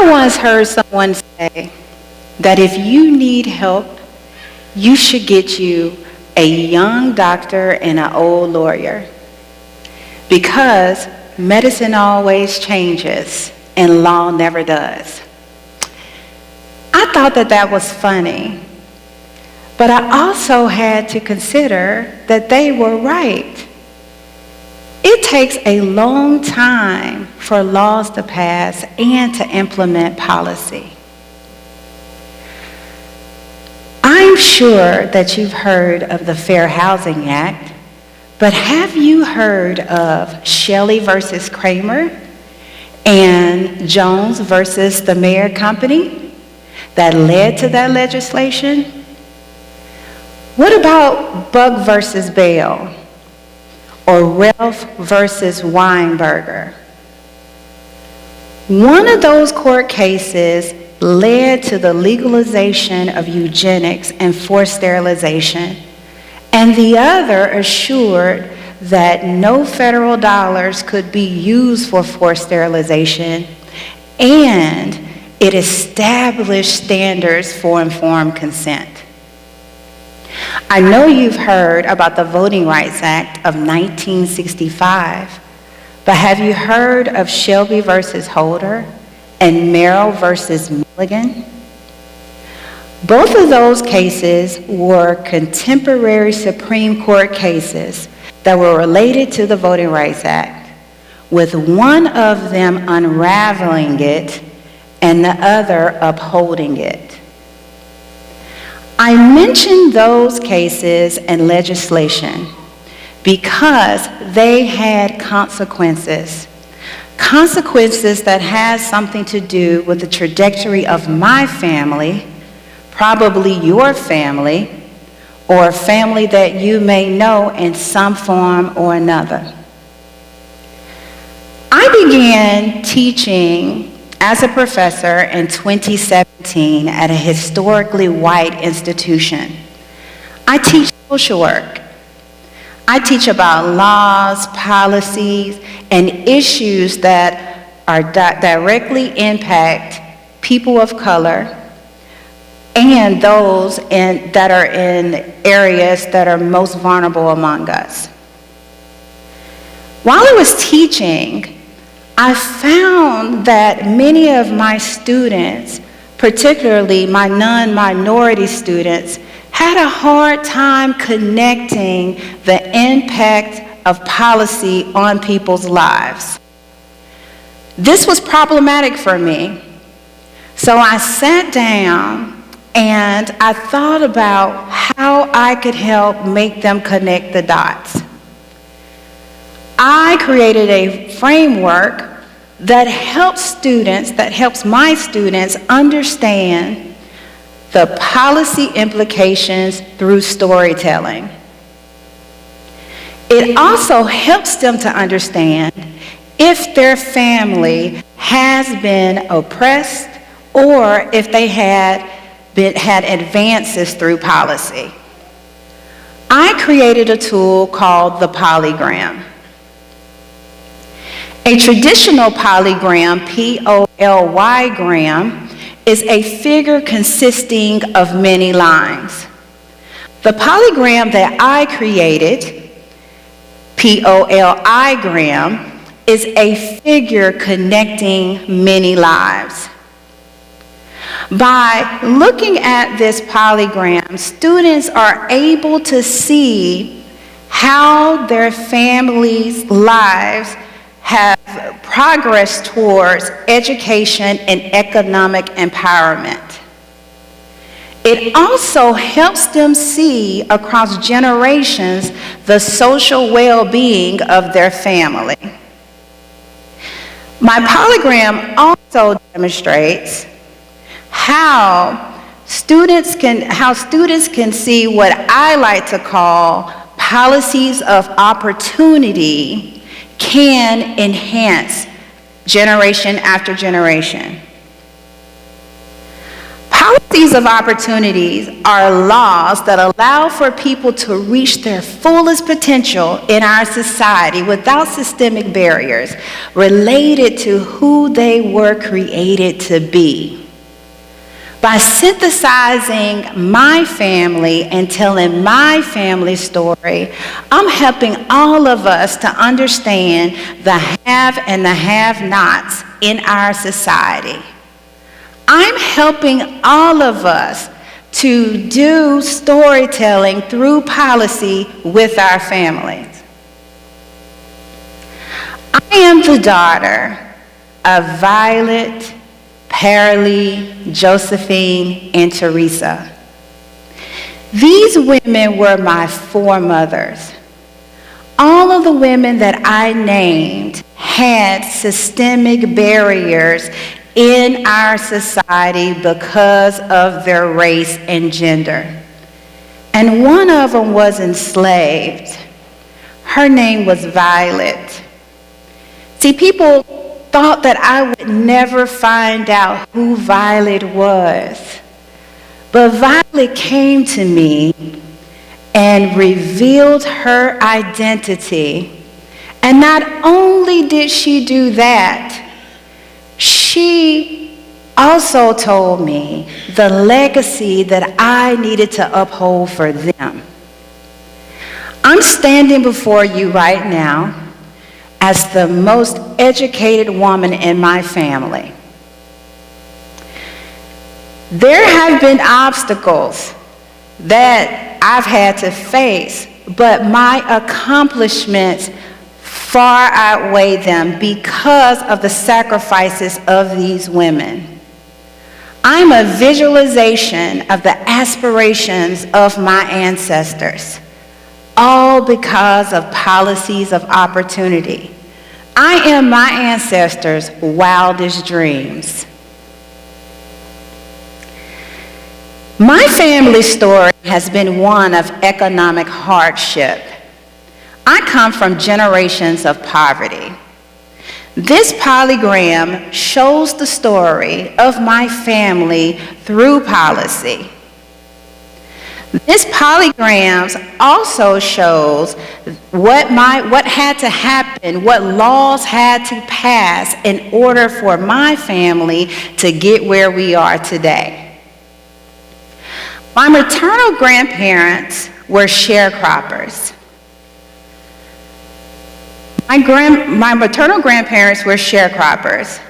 I once heard someone say that if you need help, you should get you a young doctor and an old lawyer, because medicine always changes and law never does. I thought that was funny, but I also had to consider that they were right. It takes a long time for laws to pass and to implement policy. I'm sure that you've heard of the Fair Housing Act, but have you heard of Shelley versus Kramer and Jones versus the Mayer Company that led to that legislation? What about Bug versus Bell or Ralph versus Weinberger? One of those court cases led to the legalization of eugenics and forced sterilization, and the other assured that no federal dollars could be used for forced sterilization, and it established standards for informed consent. I know you've heard about the Voting Rights Act of 1965, but have you heard of Shelby versus Holder and Merrill versus Milligan? Both of those cases were contemporary Supreme Court cases that were related to the Voting Rights Act, with one of them unraveling it and the other upholding it. I mention those cases and legislation because they had consequences. Consequences that had something to do with the trajectory of my family, probably your family, or a family that you may know in some form or another. I began teaching as a professor in 2017 at a historically white institution. I teach social work. I teach about laws, policies, and issues that are directly impact people of color and those that are in areas that are most vulnerable among us. While I was teaching, I found that many of my students, particularly my non-minority students, had a hard time connecting the impact of policy on people's lives. This was problematic for me. So I sat down and I thought about how I could help make them connect the dots. I created a framework that helps my students understand the policy implications through storytelling. It also helps them to understand if their family has been oppressed or if they had advances through policy. I created a tool called the polygram. A traditional polygram, P-O-L-Y-gram, is a figure consisting of many lines. The polygram that I created, P-O-L-I-gram, is a figure connecting many lives. By looking at this polygram, students are able to see how their families' lives have progressed towards education and economic empowerment. It also helps them see across generations the social well-being of their family. My polygram also demonstrates how students can see what I like to call policies of opportunity can enhance generation after generation. Policies Policies of opportunities are laws that allow for people to reach their fullest potential in our society without systemic barriers related to who they were created to be. By synthesizing my family and telling my family story, I'm helping all of us to understand the have and the have-nots in our society. I'm helping all of us to do storytelling through policy with our families. I am the daughter of Violet, Paralee, Josephine, and Teresa. These women were my foremothers. All of the women that I named had systemic barriers in our society because of their race and gender. And one of them was enslaved. Her name was Violet. See, people thought that I would never find out who Violet was. But Violet came to me and revealed her identity. And not only did she do that, she also told me the legacy that I needed to uphold for them. I'm standing before you right now as the most educated woman in my family. There have been obstacles that I've had to face, but my accomplishments far outweigh them because of the sacrifices of these women. I'm a visualization of the aspirations of my ancestors, all because of policies of opportunity. I am my ancestors' wildest dreams. My family story has been one of economic hardship. I come from generations of poverty. This polygram shows the story of my family through policy. This polygram also shows what had to happen, what laws had to pass in order for my family to get where we are today. My maternal grandparents were sharecroppers. My maternal grandparents were sharecroppers.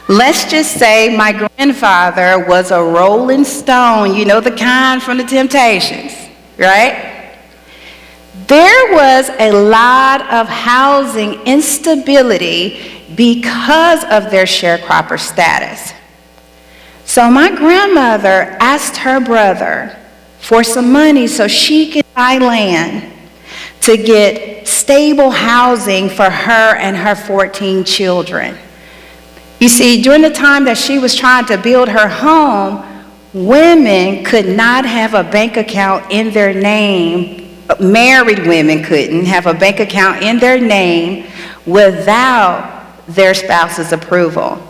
Let's just say my grandfather was a rolling stone, you know, the kind from the Temptations, right? There was a lot of housing instability because of their sharecropper status. So my grandmother asked her brother for some money so she could buy land to get stable housing for her and her 14 children. You see, during the time that she was trying to build her home, women could not have a bank account in their name. Married women couldn't have a bank account in their name without their spouse's approval.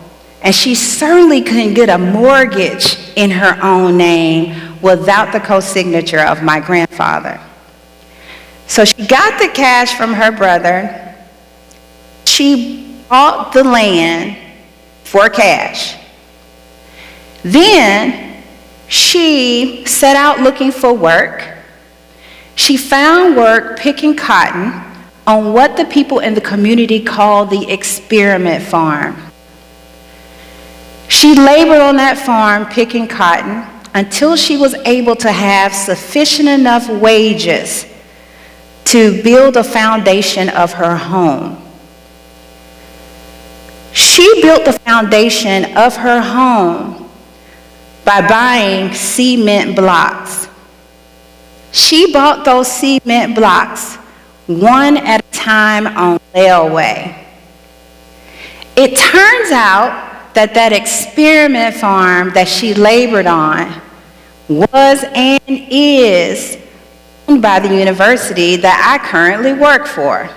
And she certainly couldn't get a mortgage in her own name without the co-signature of my grandfather. So she got the cash from her brother. She bought the land for cash. Then she set out looking for work. She found work picking cotton on what the people in the community called the experiment farm. She labored on that farm picking cotton until she was able to have sufficient enough wages to build a foundation of her home. She built the foundation of her home by buying cement blocks. She bought those cement blocks one at a time on layaway. It turns out that that experiment farm that she labored on was and is owned by the university that I currently work for.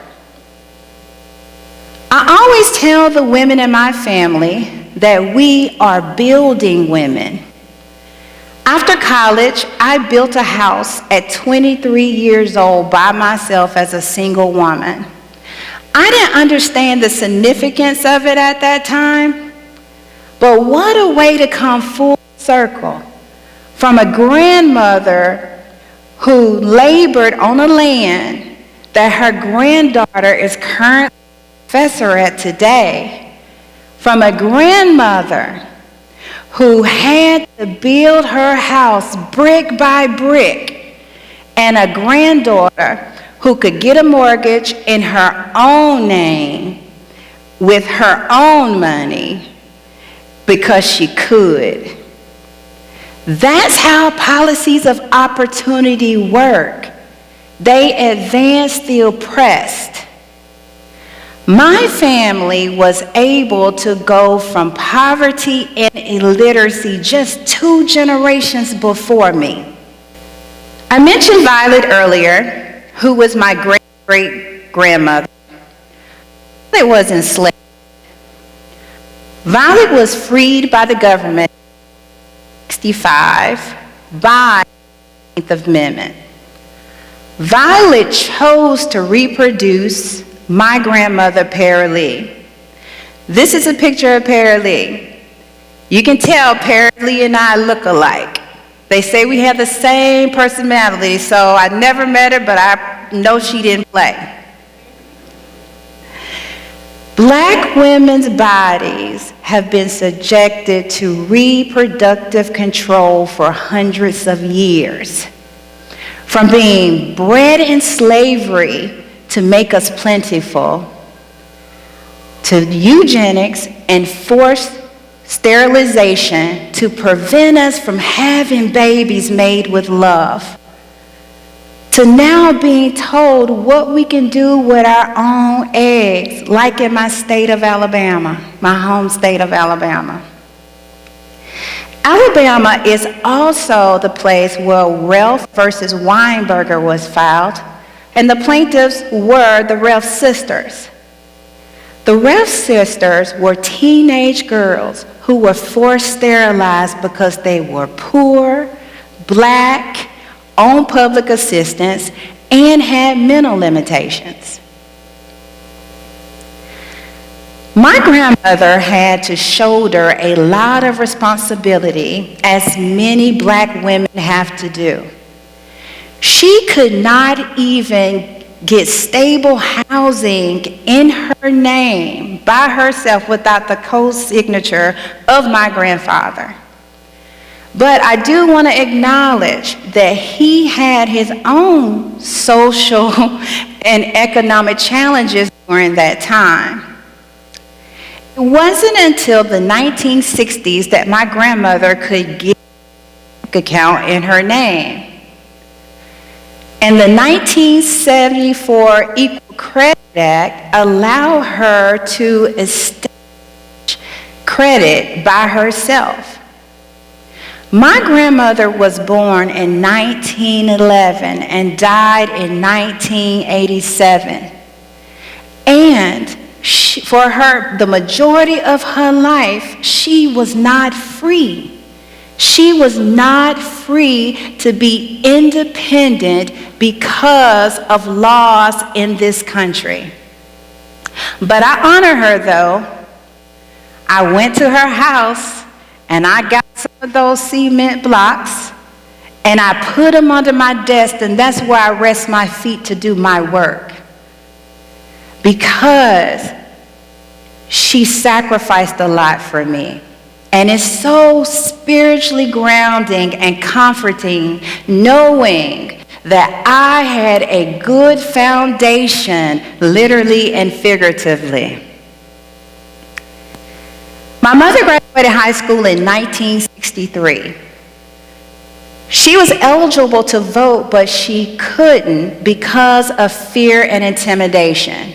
I always tell the women in my family that we are building women. After college, I built a house at 23 years old by myself as a single woman. I didn't understand the significance of it at that time, but what a way to come full circle from a grandmother who labored on a land that her granddaughter is currently a professor at today, from a grandmother who had to build her house brick by brick, and a granddaughter who could get a mortgage in her own name with her own money because she could. That's how policies of opportunity work. They advance the oppressed. My family was able to go from poverty and illiteracy just 2 generations before me. I mentioned Violet earlier, who was my great-great-grandmother. Violet was enslaved. Violet was freed by the government in 1965 by the 14th Amendment. Violet chose to reproduce my grandmother, Paralee. This is a picture of Paralee. You can tell Paralee and I look alike. They say we have the same personality, so I never met her, but I know she didn't play. Black women's bodies have been subjected to reproductive control for hundreds of years. From being bred in slavery to make us plentiful, to eugenics and forced sterilization to prevent us from having babies made with love, to now being told what we can do with our own eggs, like in my state of Alabama, my home state of Alabama. Alabama is also the place where Ralph versus Weinberger was filed, and the plaintiffs were the Ralph sisters. The Ralph sisters were teenage girls who were forced sterilized because they were poor, black, on public assistance, and had mental limitations. My grandmother had to shoulder a lot of responsibility, as many black women have to do. She could not even get stable housing in her name by herself without the co-signature of my grandfather. But I do want to acknowledge that he had his own social and economic challenges during that time. It wasn't until the 1960s that my grandmother could get a bank account in her name. And the 1974 Equal Credit Act allowed her to establish credit by herself. My grandmother was born in 1911 and died in 1987. And for her, the majority of her life, she was not free. She was not free to be independent because of laws in this country. But I honor her, though. I went to her house and I got some of those cement blocks and I put them under my desk, and that's where I rest my feet to do my work. Because she sacrificed a lot for me. And it's so spiritually grounding and comforting knowing that I had a good foundation, literally and figuratively. My mother graduated high school in 1963. She was eligible to vote, but she couldn't because of fear and intimidation.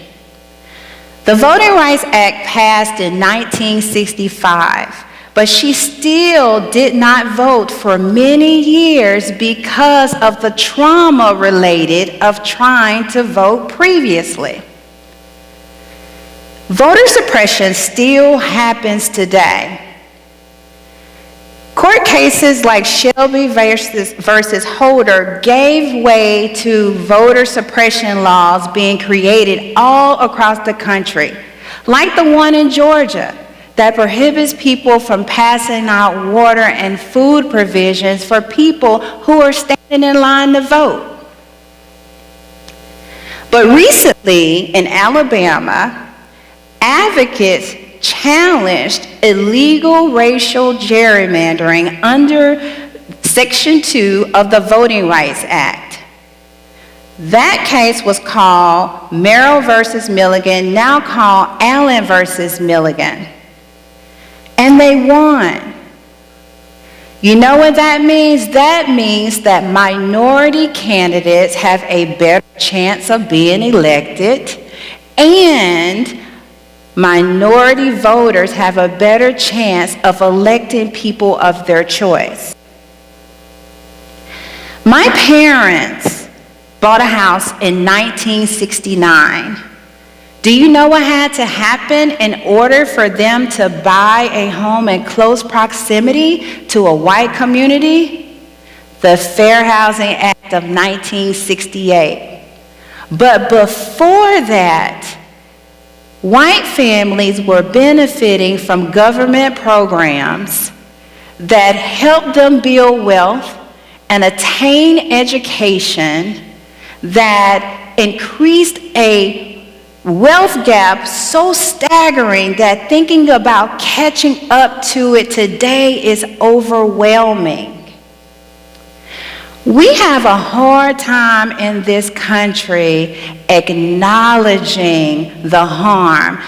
The Voting Rights Act passed in 1965. But she still did not vote for many years because of the trauma related of trying to vote previously. Voter suppression still happens today. Court cases like Shelby versus Holder gave way to voter suppression laws being created all across the country, like the one in Georgia that prohibits people from passing out water and food provisions for people who are standing in line to vote. But recently in Alabama, advocates challenged illegal racial gerrymandering under Section 2 of the Voting Rights Act. That case was called Merrill versus Milligan, now called Allen versus Milligan. And they won. You know what that means? That means that minority candidates have a better chance of being elected, and minority voters have a better chance of electing people of their choice. My parents bought a house in 1969. Do you know what had to happen in order for them to buy a home in close proximity to a white community? The Fair Housing Act of 1968. But before that, white families were benefiting from government programs that helped them build wealth and attain education that increased a wealth gap so staggering that thinking about catching up to it today is overwhelming. We have a hard time in this country acknowledging the harm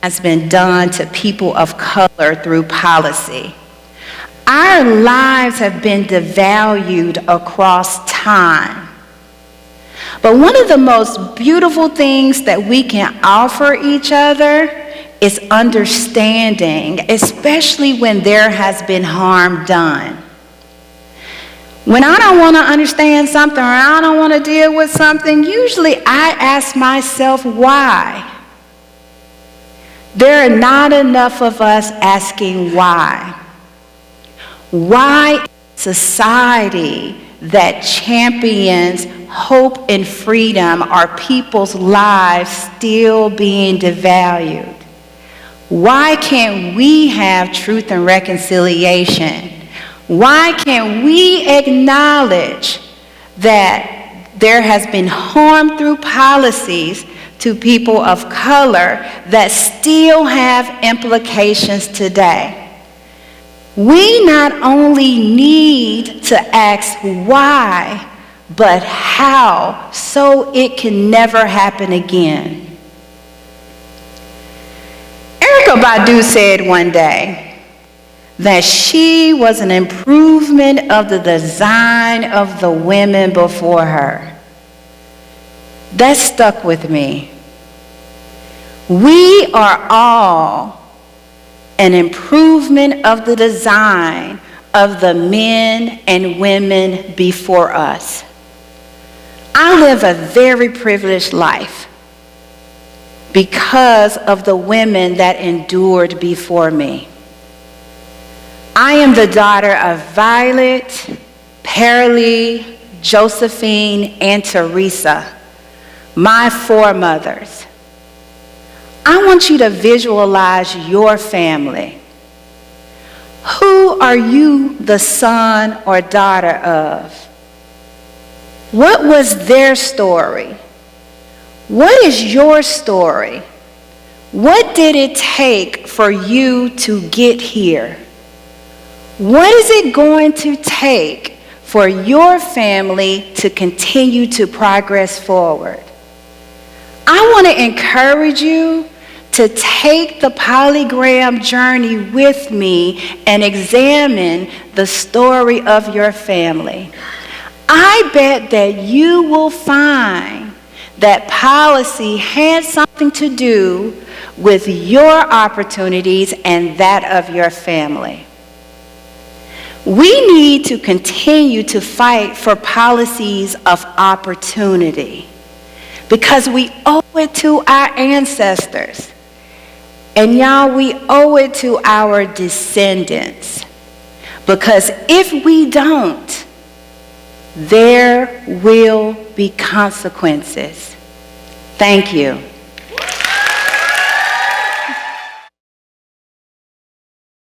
that's been done to people of color through policy. Our lives have been devalued across time. But one of the most beautiful things that we can offer each other is understanding, especially when there has been harm done. When I don't want to understand something or I don't want to deal with something, usually I ask myself why. There are not enough of us asking why. Why society that champions hope and freedom are people's lives still being devalued? Why can't we have truth and reconciliation? Why can't we acknowledge that there has been harm through policies to people of color that still have implications today? We not only need to ask why, but how, so it can never happen again. Erykah Badu said one day that she was an improvement of the design of the women before her. That stuck with me. We are all an improvement of the design of the men and women before us. I live a very privileged life because of the women that endured before me. I am the daughter of Violet, Pearlie, Josephine, and Teresa, my foremothers. I want you to visualize your family. Who are you the son or daughter of? What was their story? What is your story? What did it take for you to get here? What is it going to take for your family to continue to progress forward? I want to encourage you to take the polygram journey with me and examine the story of your family. I bet that you will find that policy had something to do with your opportunities and that of your family. We need to continue to fight for policies of opportunity because we owe it to our ancestors. And y'all, we owe it to our descendants. Because if we don't, there will be consequences. Thank you.